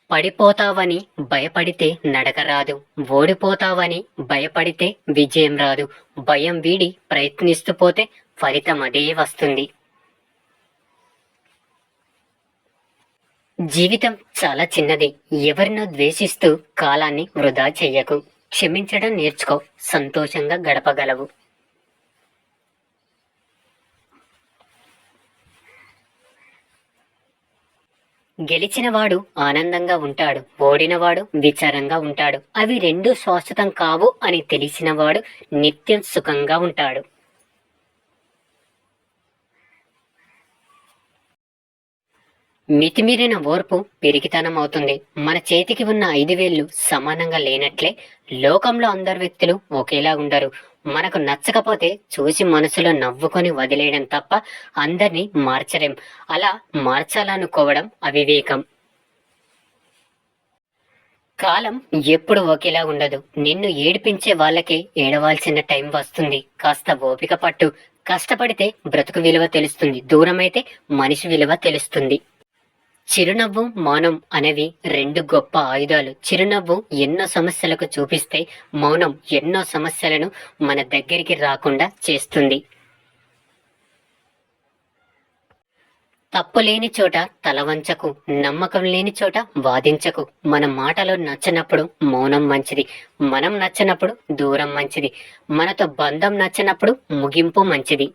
పడిపోతావని భయపడితే నడక రాదు. ఓడిపోతావని భయపడితే విజయం రాదు. భయం వీడి ప్రయత్నిస్తూ పోతే ఫలితం అదే వస్తుంది. జీవితం చాలా చిన్నది. ఎవరినో ద్వేషిస్తూ కాలాన్ని వృధా చెయ్యకు. క్షమించడం నేర్చుకో, సంతోషంగా గడపగలవు. గెలిచినవాడు ఆనందంగా ఉంటాడు, ఓడినవాడు విచారంగా ఉంటాడు. అవి రెండు శాశ్వతం కావు అని తెలిసినవాడు నిత్యం సుఖంగా ఉంటాడు. మితిమీరిన ఓర్పు పెరిగితనం అవుతుంది. మన చేతికి ఉన్న 5 వేళ్లు సమానంగా లేనట్లే లోకంలో అందరు వ్యక్తులు ఒకేలా ఉండరు. మనకు నచ్చకపోతే చూసి మనసులో నవ్వుకొని వదిలేయడం తప్ప అందరినీ మార్చలేం. అలా మార్చాలనుకోవడం అవివేకం. కాలం ఎప్పుడు ఒకేలా ఉండదు. నిన్ను ఏడిపించే వాళ్ళకే ఏడవాల్సిన టైం వస్తుంది. కాస్త ఓపిక పట్టు. కష్టపడితే బ్రతుకు విలువ తెలుస్తుంది. దూరమైతే మనిషి విలువ తెలుస్తుంది. చిరునవ్వు, మౌనం అనేవి 2 గొప్ప ఆయుధాలు. చిరునవ్వు ఎన్నో సమస్యలకు చూపిస్తే, మౌనం ఎన్నో సమస్యలను మన దగ్గరికి రాకుండా చేస్తుంది. తప్పు లేని చోట తల వంచకు, నమ్మకం లేని చోట వాదించకు. మన మాటలు నచ్చనప్పుడు మౌనం మంచిది, మనం నచ్చనప్పుడు దూరం మంచిది, మనతో బంధం నచ్చనప్పుడు ముగింపు మంచిది.